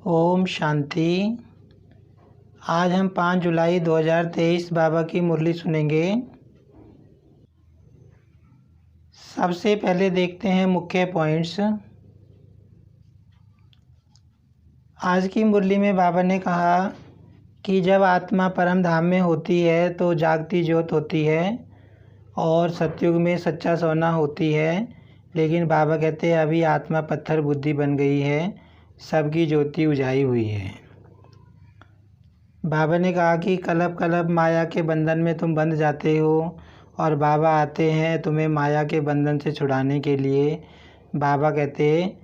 ओम शांति। आज हम 5 जुलाई 2023 बाबा की मुरली सुनेंगे। सबसे पहले देखते हैं मुख्य पॉइंट्स। आज की मुरली में बाबा ने कहा कि जब आत्मा परम धाम में होती है तो जागती ज्योत होती है और सतयुग में सच्चा सोना होती है। लेकिन बाबा कहते हैं अभी आत्मा पत्थर बुद्धि बन गई है, सबकी ज्योति उजाई हुई है। बाबा ने कहा कि कलब कलब माया के बंधन में तुम बंध जाते हो और बाबा आते हैं तुम्हें माया के बंधन से छुड़ाने के लिए। बाबा कहते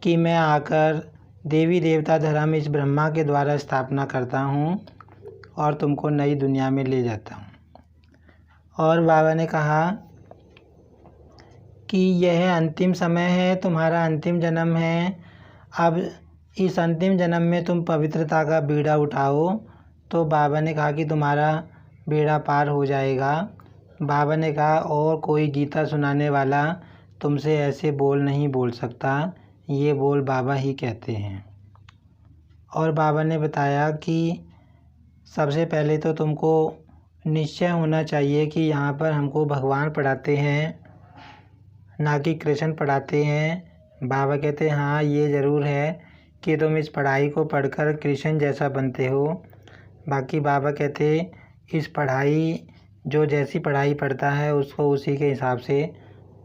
कि मैं आकर देवी देवता धर्म इस ब्रह्मा के द्वारा स्थापना करता हूँ और तुमको नई दुनिया में ले जाता हूँ। और बाबा ने कहा कि यह अंतिम समय है, तुम्हारा अंतिम जन्म है। अब इस अंतिम जन्म में तुम पवित्रता का बीड़ा उठाओ। तो बाबा ने कहा कि तुम्हारा बेड़ा पार हो जाएगा। बाबा ने कहा और कोई गीता सुनाने वाला तुमसे ऐसे बोल नहीं बोल सकता, ये बोल बाबा ही कहते हैं। और बाबा ने बताया कि सबसे पहले तो तुमको निश्चय होना चाहिए कि यहाँ पर हमको भगवान पढ़ाते हैं, ना कि कृष्ण पढ़ाते हैं। बाबा कहते हैं हाँ ये ज़रूर है कि तुम इस पढ़ाई को पढ़कर कृष्ण जैसा बनते हो। बाकी बाबा कहते इस पढ़ाई जो जैसी पढ़ाई पढ़ता है उसको उसी के हिसाब से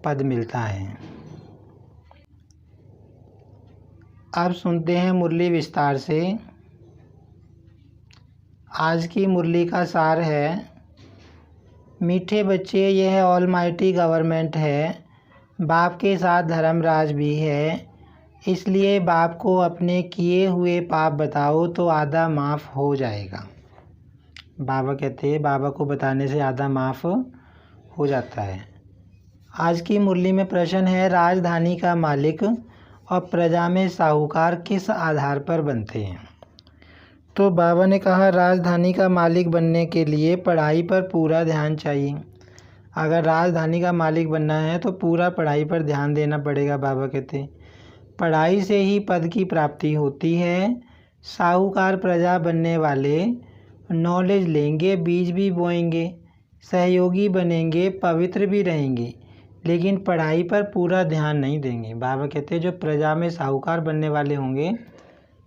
पद मिलता है। अब सुनते हैं मुरली विस्तार से। आज की मुरली का सार है, मीठे बच्चे यह ऑलमाइटी गवर्नमेंट है, बाप के साथ धर्मराज भी है, इसलिए बाप को अपने किए हुए पाप बताओ तो आधा माफ़ हो जाएगा। बाबा कहते हैं बाबा को बताने से आधा माफ़ हो जाता है। आज की मुरली में प्रश्न है, राजधानी का मालिक और प्रजा में साहूकार किस आधार पर बनते हैं? तो बाबा ने कहा राजधानी का मालिक बनने के लिए पढ़ाई पर पूरा ध्यान चाहिए। अगर राजधानी का मालिक बनना है तो पूरा पढ़ाई पर ध्यान देना पड़ेगा। बाबा कहते पढ़ाई से ही पद की प्राप्ति होती है। साहूकार प्रजा बनने वाले नॉलेज लेंगे, बीज भी बोएंगे, सहयोगी बनेंगे, पवित्र भी रहेंगे, लेकिन पढ़ाई पर पूरा ध्यान नहीं देंगे। बाबा कहते जो प्रजा में साहूकार बनने वाले होंगे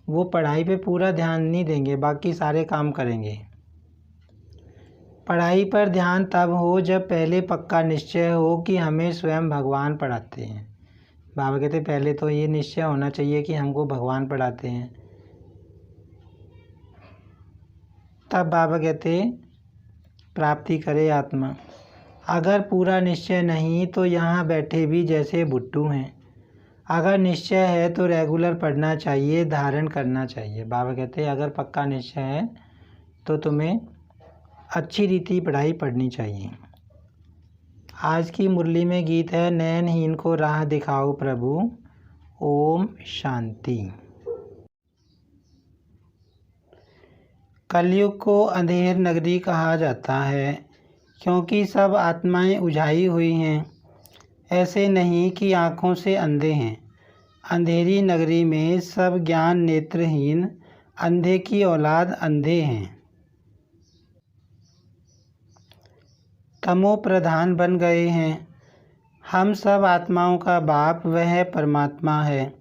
वो पढ़ाई पे पूरा ध्यान नहीं देंगे, बाकी सारे काम करेंगे। पढ़ाई पर ध्यान तब हो जब पहले पक्का निश्चय हो कि हमें स्वयं भगवान पढ़ाते हैं। बाबा कहते पहले तो ये निश्चय होना चाहिए कि हमको भगवान पढ़ाते हैं, तब बाबा कहते प्राप्ति करे आत्मा। अगर पूरा निश्चय नहीं तो यहाँ बैठे भी जैसे बुट्टू हैं। अगर निश्चय है तो रेगुलर पढ़ना चाहिए, धारण करना चाहिए। बाबा कहते अगर पक्का निश्चय है तो तुम्हें अच्छी रीति पढ़ाई पढ़नी चाहिए। आज की मुरली में गीत है, नयनहीन को राह दिखाओ प्रभु। ओम शांति। कलयुग को अंधेर नगरी कहा जाता है क्योंकि सब आत्माएं उजाई हुई हैं। ऐसे नहीं कि आँखों से अंधे हैं। अंधेरी नगरी में सब ज्ञान नेत्रहीन, अंधे की औलाद अंधे हैं। तमो प्रधान बन गए हैं। हम सब आत्माओं का बाप वह परमात्मा है।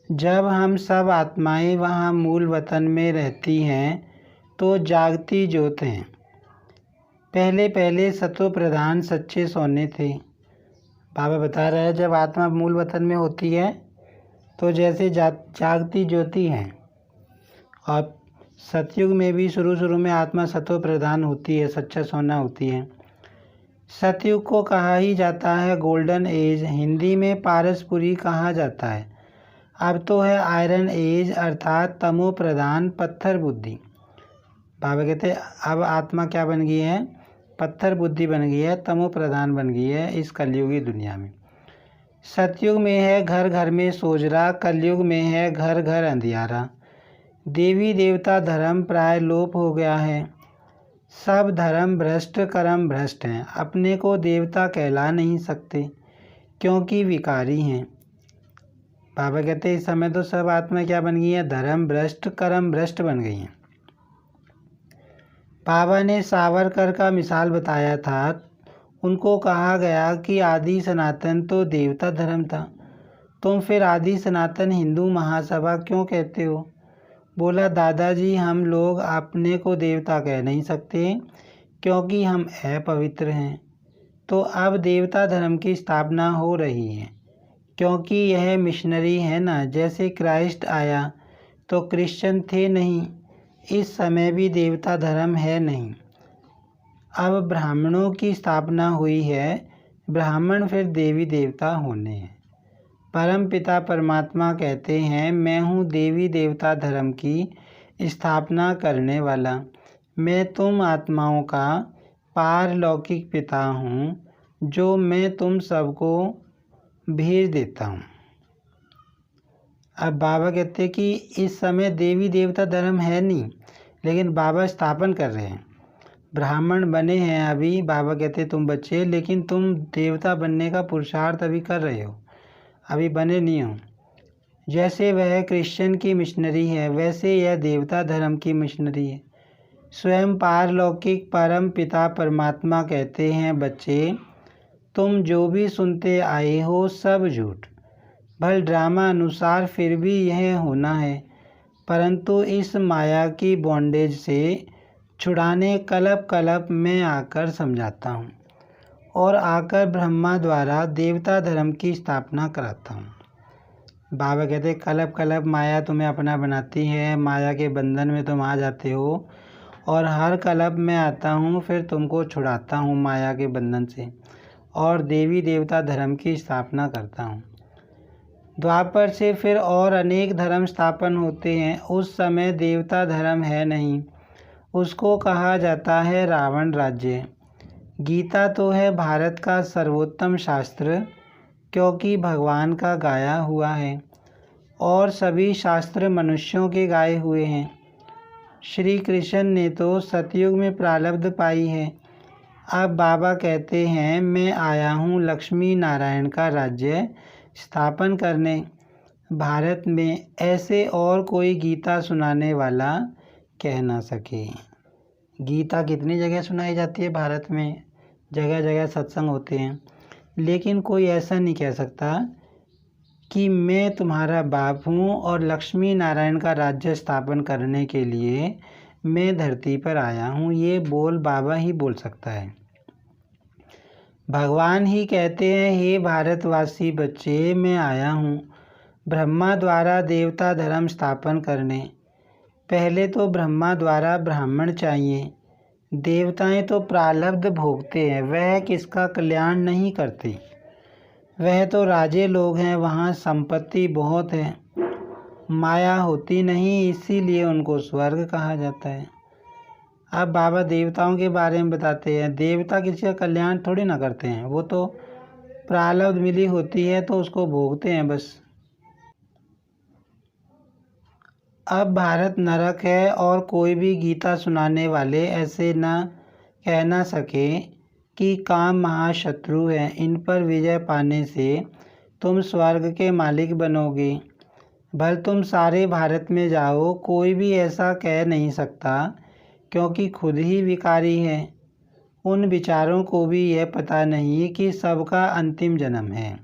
जब हम सब आत्माएं वहाँ मूल वतन में रहती हैं तो जागती ज्योत हैं। पहले पहले सतो प्रधान सच्चे सोने थे। बाबा बता रहे हैं जब आत्मा मूल वतन में होती है तो जैसे जागती ज्योति है। और सतयुग में भी शुरू में आत्मा सतो प्रधान होती है, सच्चा सोना होती है। सतयुग को कहा ही जाता है गोल्डन एज, हिंदी में पारसपुरी कहा जाता है। अब तो है आयरन एज अर्थात तमो प्रधान पत्थर बुद्धि। बाबा कहते अब आत्मा क्या बन गई है? पत्थर बुद्धि बन गई है, तमो प्रधान बन गई है इस कलयुगी दुनिया में। सतयुग में है घर घर में सोजरा, कलयुग में है घर घर अंधियारा। देवी देवता धर्म प्राय लोप हो गया है। सब धर्म भ्रष्ट कर्म भ्रष्ट हैं। अपने को देवता कहला नहीं सकते क्योंकि विकारी हैं। बाबा कहते हैं इस समय तो सब आत्मा क्या बन गई है? धर्म भ्रष्ट कर्म भ्रष्ट बन गई हैं। बाबा ने सावरकर का मिसाल बताया था। उनको कहा गया कि आदि सनातन तो देवता धर्म था, तुम फिर आदि सनातन हिंदू महासभा क्यों कहते हो? बोला, दादाजी हम लोग अपने को देवता कह नहीं सकते क्योंकि हम अपवित्र हैं। तो अब देवता धर्म की स्थापना हो रही है क्योंकि यह मिशनरी है ना। जैसे क्राइस्ट आया तो क्रिश्चियन थे नहीं, इस समय भी देवता धर्म है नहीं। अब ब्राह्मणों की स्थापना हुई है, ब्राह्मण फिर देवी देवता होने हैं। परम पिता परमात्मा कहते हैं मैं हूँ देवी देवता धर्म की स्थापना करने वाला। मैं तुम आत्माओं का पारलौकिक पिता हूँ जो मैं तुम सबको भेज देता हूँ। अब बाबा कहते हैं कि इस समय देवी देवता धर्म है नहीं, लेकिन बाबा स्थापन कर रहे हैं। ब्राह्मण बने हैं अभी, बाबा कहते तुम बच्चे, लेकिन तुम देवता बनने का पुरुषार्थ अभी कर रहे हो, अभी बने नहीं हो। जैसे वह क्रिश्चियन की मिशनरी है वैसे यह देवता धर्म की मिशनरी है। स्वयं पारलौकिक परम पिता परमात्मा कहते हैं बच्चे, तुम जो भी सुनते आए हो सब झूठ, भल ड्रामा अनुसार फिर भी यह होना है, परंतु इस माया की बॉन्डेज से छुड़ाने कल्प कल्प में आकर समझाता हूँ और आकर ब्रह्मा द्वारा देवता धर्म की स्थापना कराता हूँ। बाबा कहते कल्प कल्प माया तुम्हें अपना बनाती है, माया के बंधन में तुम आ जाते हो और हर कल्प में आता हूँ फिर तुमको छुड़ाता हूँ माया के बंधन से और देवी देवता धर्म की स्थापना करता हूँ। द्वापर से फिर और अनेक धर्म स्थापन होते हैं। उस समय देवता धर्म है नहीं, उसको कहा जाता है रावण राज्य। गीता तो है भारत का सर्वोत्तम शास्त्र क्योंकि भगवान का गाया हुआ है और सभी शास्त्र मनुष्यों के गाए हुए हैं। श्री कृष्ण ने तो सतयुग में प्रारब्ध पाई है। अब बाबा कहते हैं मैं आया हूँ लक्ष्मी नारायण का राज्य स्थापन करने। भारत में ऐसे और कोई गीता सुनाने वाला कह ना सके। गीता कितनी जगह सुनाई जाती है भारत में, जगह जगह सत्संग होते हैं, लेकिन कोई ऐसा नहीं कह सकता कि मैं तुम्हारा बाप हूँ और लक्ष्मी नारायण का राज्य स्थापन करने के लिए मैं धरती पर आया हूँ। ये बोल बाबा ही बोल सकता है। भगवान ही कहते हैं हे भारतवासी बच्चे मैं आया हूँ ब्रह्मा द्वारा देवता धर्म स्थापन करने। पहले तो ब्रह्मा द्वारा ब्राह्मण चाहिए, देवताएं तो प्रारब्ध भोगते हैं, वह किसका कल्याण नहीं करते, वह तो राजे लोग हैं, वहाँ संपत्ति बहुत है, माया होती नहीं, इसीलिए उनको स्वर्ग कहा जाता है। अब बाबा देवताओं के बारे में बताते हैं, देवता किसी का कल्याण थोड़ी ना करते हैं, वो तो प्रारब्ध मिली होती है तो उसको भोगते हैं बस। अब भारत नरक है और कोई भी गीता सुनाने वाले ऐसे न कह ना सके कि काम महाशत्रु है, इन पर विजय पाने से तुम स्वर्ग के मालिक बनोगे। भल तुम सारे भारत में जाओ, कोई भी ऐसा कह नहीं सकता क्योंकि खुद ही विकारी है। उन विचारों को भी यह पता नहीं कि सबका अंतिम जन्म है।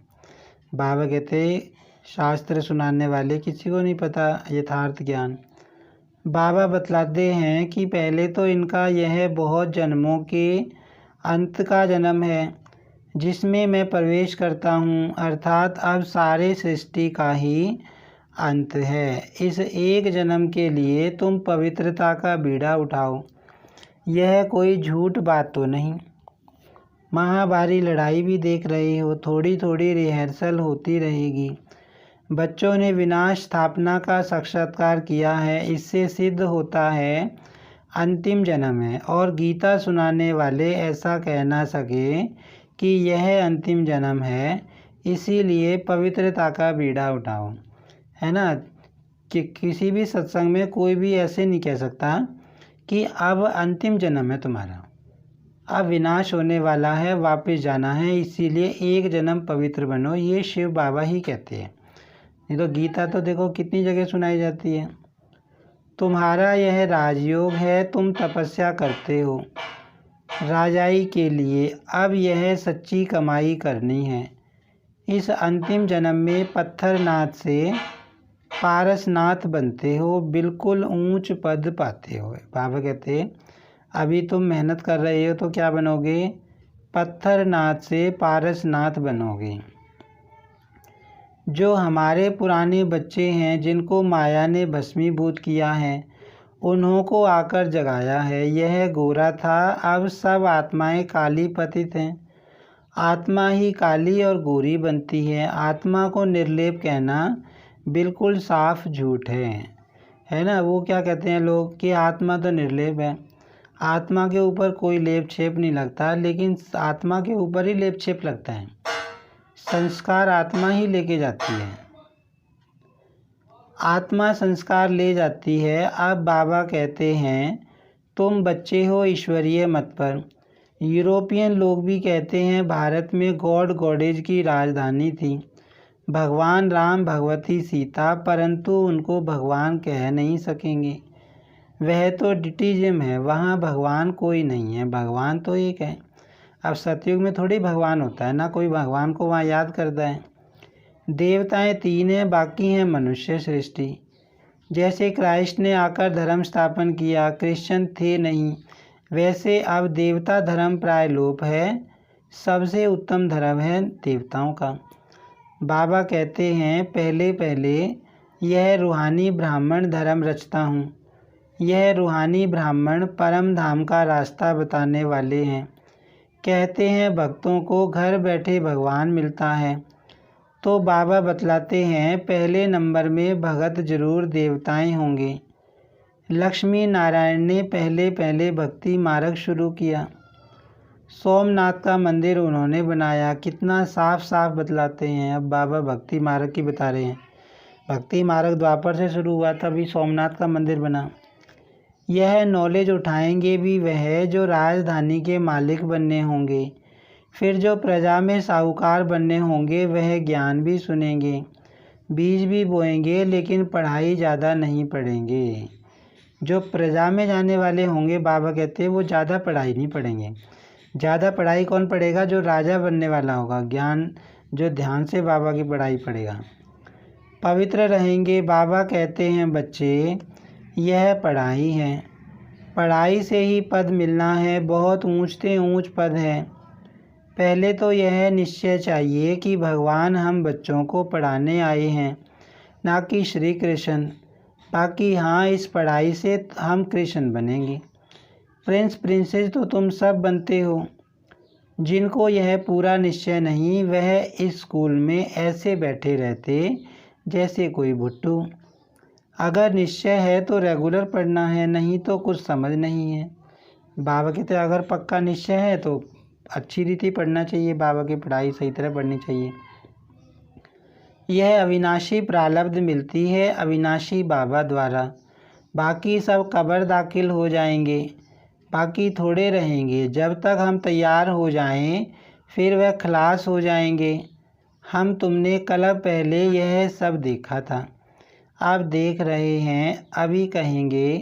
बाबा कहते शास्त्र सुनाने वाले किसी को नहीं पता यथार्थ ज्ञान। बाबा बतलाते हैं कि पहले तो इनका यह बहुत जन्मों के अंत का जन्म है जिसमें मैं प्रवेश करता हूँ, अर्थात अब सारे सृष्टि का ही अंत है। इस एक जन्म के लिए तुम पवित्रता का बीड़ा उठाओ, यह कोई झूठ बात तो नहीं। महाभारी लड़ाई भी देख रहे हो, थोड़ी थोड़ी रिहर्सल होती रहेगी। बच्चों ने विनाश स्थापना का साक्षात्कार किया है, इससे सिद्ध होता है अंतिम जन्म है। और गीता सुनाने वाले ऐसा कह ना सके कि यह अंतिम जन्म है, इसीलिए पवित्रता का बीड़ा उठाओ, है ना। कि किसी भी सत्संग में कोई भी ऐसे नहीं कह सकता कि अब अंतिम जन्म है तुम्हारा, अब विनाश होने वाला है, वापस जाना है, इसीलिए एक जन्म पवित्र बनो, ये शिव बाबा ही कहते हैं। नहीं तो गीता तो देखो कितनी जगह सुनाई जाती है। तुम्हारा यह राजयोग है, तुम तपस्या करते हो राजाई के लिए, अब यह सच्ची कमाई करनी है। इस अंतिम जन्म में पत्थरनाथ से पारसनाथ बनते हो, बिल्कुल ऊंच पद पाते हो। बाबा कहते अभी तुम मेहनत कर रहे हो तो क्या बनोगे? पत्थरनाथ से पारसनाथ बनोगे। जो हमारे पुराने बच्चे हैं जिनको माया ने भस्मीभूत किया है, उन्हों को आकर जगाया है। यह गोरा था, अब सब आत्माएं काली पतित हैं। आत्मा ही काली और गोरी बनती है। आत्मा को निर्लेप कहना बिल्कुल साफ झूठ है ना। वो क्या कहते हैं लोग कि आत्मा तो निर्लेप है, आत्मा के ऊपर कोई लेप छेप नहीं लगता, लेकिन आत्मा के ऊपर ही लेप छेप लगता है। संस्कार आत्मा ही लेके जाती है, आत्मा संस्कार ले जाती है। अब बाबा कहते हैं तुम बच्चे हो ईश्वरीय मत पर। यूरोपियन लोग भी कहते हैं भारत में गॉड गॉडेज की राजधानी थी, भगवान राम भगवती सीता, परंतु उनको भगवान कह नहीं सकेंगे। वह तो डिटिज्म है, वहाँ भगवान कोई नहीं है, भगवान तो एक है। अब सतयुग में थोड़ी भगवान होता है ना, कोई भगवान को वहाँ याद करता है। देवताएं 3 हैं, बाकी हैं मनुष्य सृष्टि। जैसे क्राइस्ट ने आकर धर्म स्थापन किया, क्रिश्चियन थे नहीं, वैसे अब देवता धर्म प्राय लोप है। सबसे उत्तम धर्म है देवताओं का। बाबा कहते हैं पहले पहले यह रूहानी ब्राह्मण धर्म रचता हूँ। यह रूहानी ब्राह्मण परम धाम का रास्ता बताने वाले हैं। कहते हैं भक्तों को घर बैठे भगवान मिलता है। तो बाबा बतलाते हैं पहले नंबर में भगत जरूर देवताएं होंगे। लक्ष्मी नारायण ने पहले पहले भक्ति मार्ग शुरू किया। सोमनाथ का मंदिर उन्होंने बनाया। कितना साफ साफ बतलाते हैं। अब बाबा भक्ति मार्ग की बता रहे हैं। भक्ति मार्ग द्वापर से शुरू हुआ, तभी सोमनाथ का मंदिर बना। यह नॉलेज उठाएंगे भी वह जो राजधानी के मालिक बनने होंगे। फिर जो प्रजा में साहूकार बनने होंगे वह ज्ञान भी सुनेंगे, बीज भी बोएंगे, लेकिन पढ़ाई ज़्यादा नहीं पढ़ेंगे। जो प्रजा में जाने वाले होंगे, बाबा कहते हैं वो ज़्यादा पढ़ाई नहीं पढ़ेंगे। ज़्यादा पढ़ाई कौन पढ़ेगा? जो राजा बनने वाला होगा। ज्ञान जो ध्यान से बाबा की पढ़ाई पढ़ेगा। पवित्र रहेंगे। बाबा कहते हैं बच्चे यह पढ़ाई है, पढ़ाई से ही पद मिलना है। बहुत ऊंच से ऊंच पद है। पहले तो यह निश्चय चाहिए कि भगवान हम बच्चों को पढ़ाने आए हैं, ना कि श्री कृष्ण। बाकी हाँ, इस पढ़ाई से हम कृष्ण बनेंगे। प्रिंस प्रिंसेस तो तुम सब बनते हो। जिनको यह पूरा निश्चय नहीं, वह इस स्कूल में ऐसे बैठे रहते जैसे कोई भुट्टू। अगर निश्चय है तो रेगुलर पढ़ना है, नहीं तो कुछ समझ नहीं है। बाबा कहते अगर पक्का निश्चय है तो अच्छी रीति पढ़ना चाहिए, बाबा की पढ़ाई सही तरह पढ़नी चाहिए। यह अविनाशी प्रारब्ध मिलती है अविनाशी बाबा द्वारा। बाकी सब कब्र दाखिल हो जाएंगे, बाकी थोड़े रहेंगे। जब तक हम तैयार हो जाएं, फिर वह खलास हो जाएंगे। हम तुमने कल पहले यह सब देखा था, अब देख रहे हैं। अभी कहेंगे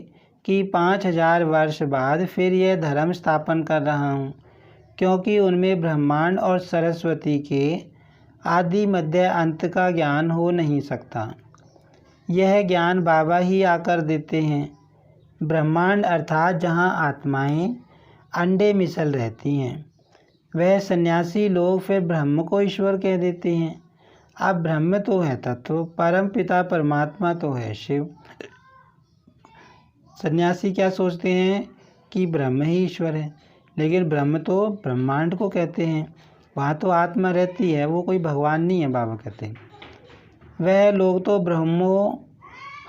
कि 5000 वर्ष बाद फिर यह धर्म स्थापन कर रहा हूँ, क्योंकि उनमें ब्रह्मांड और सरस्वती के आदि मध्य अंत का ज्ञान हो नहीं सकता। यह ज्ञान बाबा ही आकर देते हैं। ब्रह्मांड अर्थात जहाँ आत्माएं अंडे मिसल रहती हैं, वह सन्यासी लोग फिर ब्रह्म को ईश्वर कह देते हैं। अब ब्रह्म तो है तत्व, परम पिता परमात्मा तो है शिव। सन्यासी क्या सोचते हैं कि ब्रह्म ही ईश्वर है, लेकिन ब्रह्म तो ब्रह्मांड को कहते हैं। वहाँ तो आत्मा रहती है, वो कोई भगवान नहीं है। बाबा कहते हैं वह लोग तो ब्रह्मो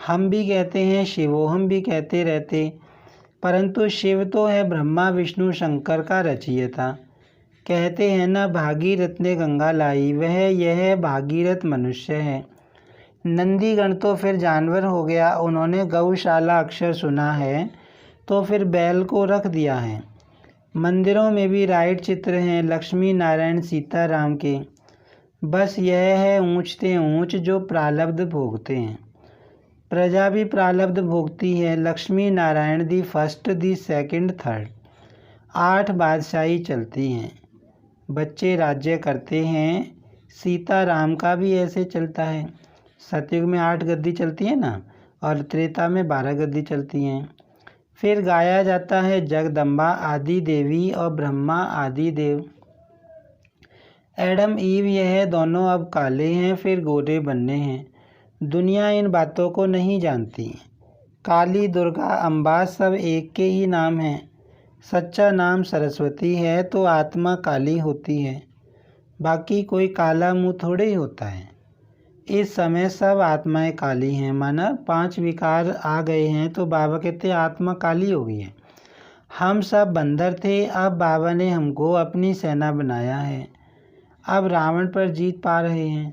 हम भी कहते हैं, शिवो हम भी कहते रहते, परंतु शिव तो है ब्रह्मा विष्णु शंकर का रचयिता। कहते हैं ना भागीरथ ने गंगा लाई, वह यह भागीरथ मनुष्य है। नंदीगण तो फिर जानवर हो गया, उन्होंने गौशाला अक्षर सुना है तो फिर बैल को रख दिया है। मंदिरों में भी राइट चित्र हैं लक्ष्मी नारायण सीता राम के। बस यह है ऊंचते ऊंच जो प्रारब्ध भोगते हैं। प्रजा भी प्रारब्ध भोगती है। Lakshmi Narayan the first the second third 8 बादशाही चलती हैं। बच्चे राज्य करते हैं। सीता राम का भी ऐसे चलता है। सतयुग में 8 गद्दी चलती है ना, और त्रेता में 12 गद्दी चलती हैं। फिर गाया जाता है जगदम्बा आदि देवी और ब्रह्मा आदि देव। एडम ईव यह दोनों अब काले हैं, फिर गोरे बनने हैं। दुनिया इन बातों को नहीं जानती। काली, दुर्गा, अम्बा सब एक के ही नाम हैं। सच्चा नाम सरस्वती है तो आत्मा काली होती है। बाकी कोई काला मुंह थोड़े ही होता है। इस समय सब आत्माएं काली हैं। माना 5 विकार आ गए हैं तो बाबा कहते आत्मा काली हो गई है। हम सब बंदर थे, अब बाबा ने हमको अपनी सेना बनाया है। अब रावण पर जीत पा रहे हैं।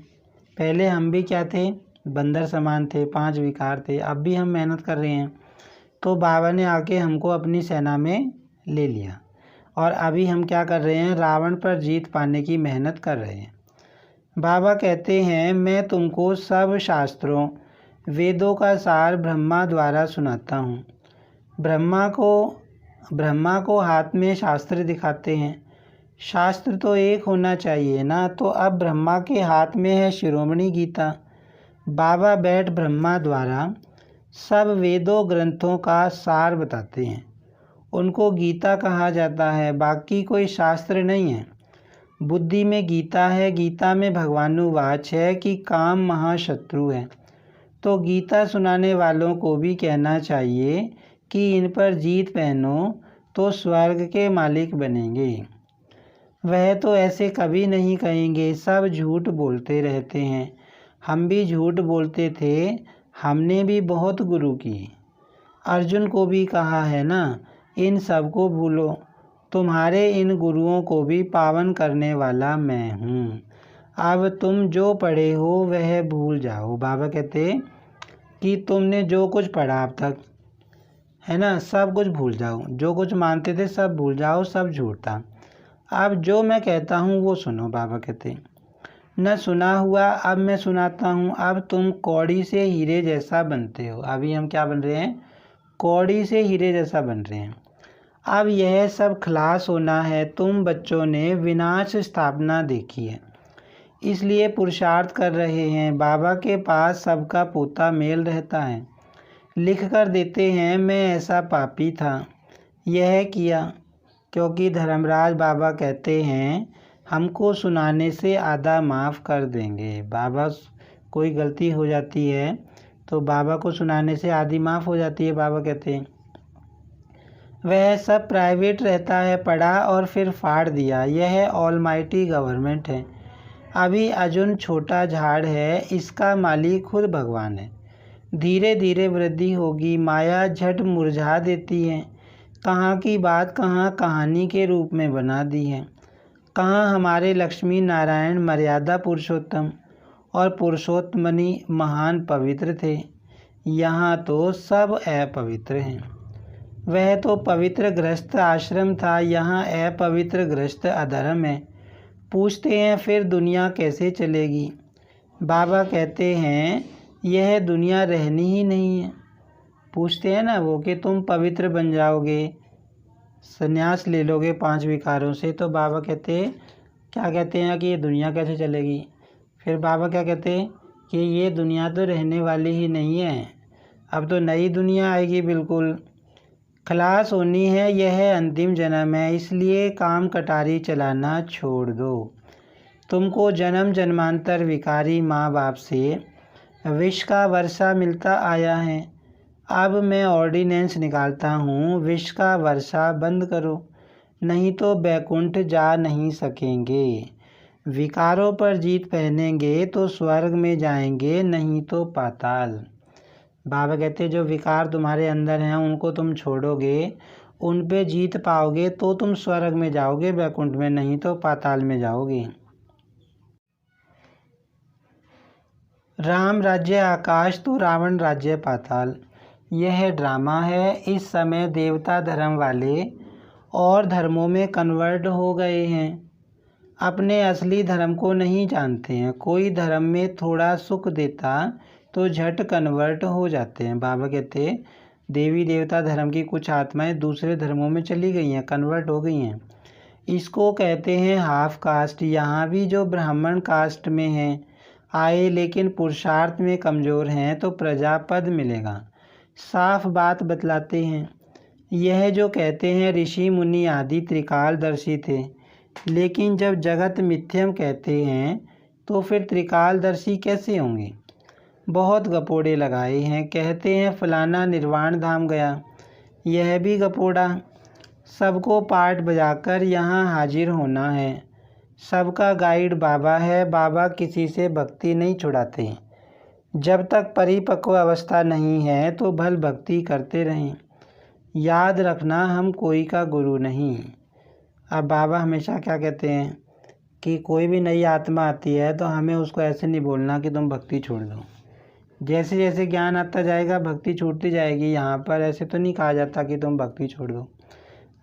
पहले हम भी क्या थे, बंदर समान थे, 5 विकार थे। अब भी हम मेहनत कर रहे हैं तो बाबा ने आके हमको अपनी सेना में ले लिया। और अभी हम क्या कर रहे हैं, रावण पर जीत पाने की मेहनत कर रहे हैं। बाबा कहते हैं मैं तुमको सब शास्त्रों वेदों का सार ब्रह्मा द्वारा सुनाता हूँ। ब्रह्मा को हाथ में शास्त्र दिखाते हैं। शास्त्र तो एक होना चाहिए ना, तो अब ब्रह्मा के हाथ में है शिरोमणि गीता। बाबा बैठ ब्रह्मा द्वारा सब वेदों ग्रंथों का सार बताते हैं। उनको गीता कहा जाता है। बाकी कोई शास्त्र नहीं है। बुद्धि में गीता है। गीता में भगवानुवाच है कि काम महाशत्रु है। तो गीता सुनाने वालों को भी कहना चाहिए कि इन पर जीत पहनो तो स्वर्ग के मालिक बनेंगे। वह तो ऐसे कभी नहीं कहेंगे। सब झूठ बोलते रहते हैं। हम भी झूठ बोलते थे। हमने भी बहुत गुरु की। अर्जुन को भी कहा है ना, इन सब को भूलो, तुम्हारे इन गुरुओं को भी पावन करने वाला मैं हूँ। अब तुम जो पढ़े हो वह भूल जाओ। बाबा कहते कि तुमने जो कुछ पढ़ा अब तक है ना, सब कुछ भूल जाओ। जो कुछ मानते थे सब भूल जाओ, सब झूठ था। अब जो मैं कहता हूँ वो सुनो। बाबा कहते न सुना हुआ अब मैं सुनाता हूँ। अब तुम कौड़ी से हीरे जैसा बनते हो। अभी हम क्या बन रहे हैं, कौड़ी से हीरे जैसा बन रहे हैं। अब यह सब खलास होना है। तुम बच्चों ने विनाश स्थापना देखी है, इसलिए पुरुषार्थ कर रहे हैं। बाबा के पास सबका पोता मेल रहता है। लिख कर देते हैं मैं ऐसा पापी था, यह किया। क्योंकि धर्मराज बाबा कहते हैं हमको सुनाने से आधा माफ़ कर देंगे। बाबा कोई गलती हो जाती है तो बाबा को सुनाने से आधी माफ़ हो जाती है। बाबा कहते हैं वह सब प्राइवेट रहता है, पढ़ा और फिर फाड़ दिया। यह ऑलमाइटी गवर्नमेंट है। अभी अर्जुन छोटा झाड़ है, इसका मालिक खुद भगवान है। धीरे धीरे वृद्धि होगी। माया झट मुरझा देती है। कहाँ की बात कहाँ कहानी के रूप में बना दी है। कहाँ हमारे लक्ष्मी नारायण मर्यादा पुरुषोत्तम और पुरुषोत्तमनी महान पवित्र थे। यहाँ तो सब अपवित्र हैं। वह तो पवित्र गृहस्थ आश्रम था, यहाँ अपवित्र गृहस्थ अधर्म है। पूछते हैं फिर दुनिया कैसे चलेगी। बाबा कहते हैं यह दुनिया रहनी ही नहीं है। पूछते हैं ना वो कि तुम पवित्र बन जाओगे, संन्यास ले लोगे 5 विकारों से, तो बाबा क्या कहते हैं कि ये दुनिया कैसे चलेगी। फिर बाबा क्या कहते हैं कि ये दुनिया तो रहने वाली ही नहीं है, अब तो नई दुनिया आएगी। बिल्कुल खलास होनी है, यह अंतिम जन्म है, इसलिए काम कटारी चलाना छोड़ दो। तुमको जन्म जन्मांतर विकारी माँ बाप से विष का वर्षा मिलता आया है। अब मैं ऑर्डिनेंस निकालता हूँ, विष का वर्षा बंद करो, नहीं तो बैकुंठ जा नहीं सकेंगे। विकारों पर जीत पहनेंगे तो स्वर्ग में जाएंगे, नहीं तो पाताल। बाबा कहते जो विकार तुम्हारे अंदर हैं उनको तुम छोड़ोगे, उन पे जीत पाओगे तो तुम स्वर्ग में जाओगे, बैकुंठ में, नहीं तो पाताल में जाओगे। राम राज्य आकाश तो रावण राज्य पाताल। यह ड्रामा है। इस समय देवता धर्म वाले और धर्मों में कन्वर्ट हो गए हैं। अपने असली धर्म को नहीं जानते हैं। कोई धर्म में थोड़ा सुख देता तो झट कन्वर्ट हो जाते हैं। बाबा कहते हैं देवी देवता धर्म की कुछ आत्माएं दूसरे धर्मों में चली गई हैं, कन्वर्ट हो गई हैं। इसको कहते हैं हाफ कास्ट। यहाँ भी जो ब्राह्मण कास्ट में हैं आए लेकिन पुरुषार्थ में कमज़ोर हैं तो प्रजापद मिलेगा। साफ बात बतलाते हैं। यह जो कहते हैं ऋषि मुनि आदि त्रिकालदर्शी थे, लेकिन जब जगत मिथ्यम कहते हैं तो फिर त्रिकालदर्शी कैसे होंगे। बहुत गपोड़े लगाए हैं। कहते हैं फलाना निर्वाण धाम गया, यह भी गपोड़ा। सबको पाठ बजाकर यहाँ हाजिर होना है। सबका गाइड बाबा है। बाबा किसी से भक्ति नहीं छुड़ाते। जब तक परिपक्व अवस्था नहीं है तो भल भक्ति करते रहें। याद रखना हम कोई का गुरु नहीं। अब बाबा हमेशा क्या कहते हैं कि कोई भी नई आत्मा आती है तो हमें उसको ऐसे नहीं बोलना कि तुम भक्ति छोड़ दो। जैसे जैसे ज्ञान आता जाएगा भक्ति छूटती जाएगी। यहाँ पर ऐसे तो नहीं कहा जाता कि तुम भक्ति छोड़ दो।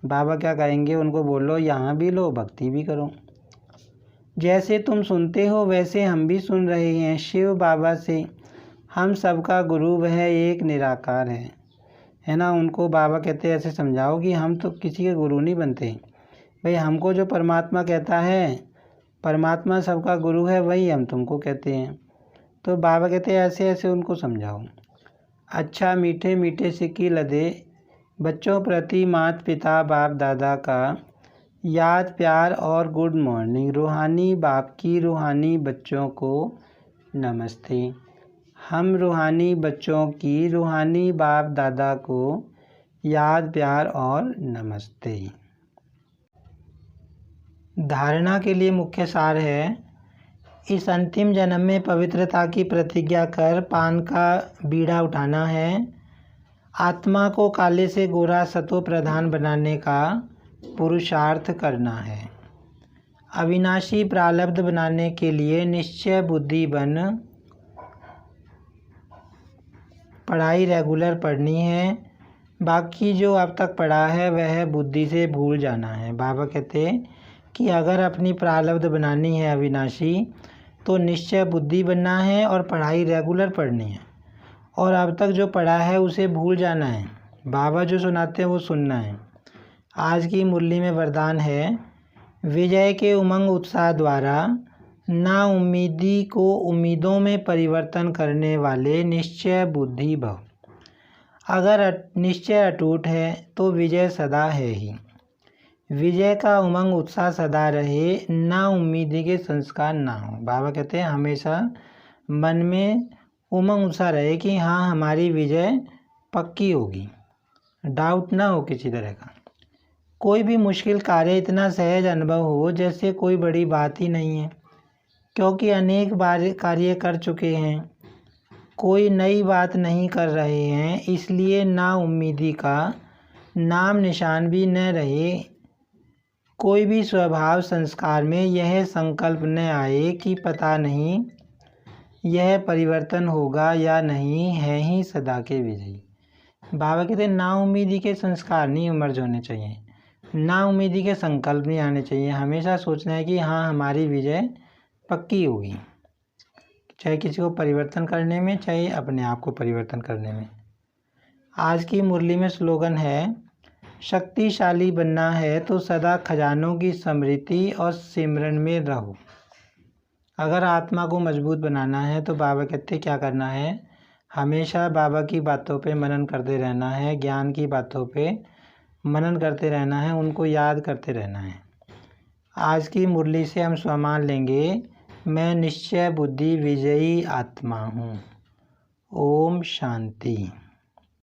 बाबा क्या कहेंगे, उनको बोलो यहाँ भी लो भक्ति भी करो। जैसे तुम सुनते हो वैसे हम भी सुन रहे हैं शिव बाबा से। हम सबका गुरु वह एक निराकार है ना। उनको बाबा कहते हैं ऐसे समझाओ कि हम तो किसी के गुरु नहीं बनते भाई। हमको जो परमात्मा कहता है, परमात्मा सबका गुरु है, वही हम तुमको कहते हैं। तो बाबा कहते हैं ऐसे ऐसे उनको समझाओ। अच्छा मीठे मीठे सिक्की लदे बच्चों प्रति माता पिता बाप दादा का याद प्यार और गुड मॉर्निंग। रूहानी बाप की रूहानी बच्चों को नमस्ते। हम रूहानी बच्चों की रूहानी बाप दादा को याद प्यार और नमस्ते। धारणा के लिए मुख्य सार है, इस अंतिम जन्म में पवित्रता की प्रतिज्ञा कर पान का बीड़ा उठाना है। आत्मा को काले से गोरा सतो प्रधान बनाने का पुरुषार्थ करना है। अविनाशी प्रारब्ध बनाने के लिए निश्चय बुद्धि बन पढ़ाई रेगुलर पढ़नी है। बाकी जो अब तक पढ़ा है वह बुद्धि से भूल जाना है। बाबा कहते हैं कि अगर अपनी प्रारब्ध बनानी है अविनाशी तो निश्चय बुद्धि बनना है और पढ़ाई रेगुलर पढ़नी है। और अब तक जो पढ़ा है उसे भूल जाना है। बाबा जो सुनाते हैं वो सुनना है। आज की मुरली में वरदान है, विजय के उमंग उत्साह द्वारा ना उम्मीदी को उम्मीदों में परिवर्तन करने वाले निश्चय बुद्धि भव। अगर निश्चय अटूट है तो विजय सदा है ही। विजय का उमंग उत्साह सदा रहे, ना उम्मीदी के संस्कार ना हो। बाबा कहते हैं हमेशा मन में उमंग उत्साह रहे कि हाँ हमारी विजय पक्की होगी, डाउट ना हो किसी तरह का। कोई भी मुश्किल कार्य इतना सहज अनुभव हो जैसे कोई बड़ी बात ही नहीं है, क्योंकि अनेक बार कार्य कर चुके हैं। कोई नई बात नहीं कर रहे हैं, इसलिए ना उम्मीदी का नाम निशान भी न रहे। कोई भी स्वभाव संस्कार में यह संकल्प न आए कि पता नहीं यह परिवर्तन होगा या नहीं, है ही सदा के विजयी। बाबा कहते हैं ना उम्मीदी के संस्कार नहीं इमर्ज होने चाहिए, ना उम्मीदी के संकल्प नहीं आने चाहिए। हमेशा सोचना है कि हाँ हमारी विजय पक्की होगी, चाहे किसी को परिवर्तन करने में, चाहे अपने आप को परिवर्तन करने में। आज की मुरली में स्लोगन है, शक्तिशाली बनना है तो सदा खजानों की स्मृति और सिमरन में रहो। अगर आत्मा को मजबूत बनाना है तो बाबा कहते क्या करना है, हमेशा बाबा की बातों पे मनन करते रहना है, ज्ञान की बातों पे मनन करते रहना है, उनको याद करते रहना है। आज की मुरली से हम स्वमान लेंगे, मैं निश्चय बुद्धि विजयी आत्मा हूँ। ओम शांति।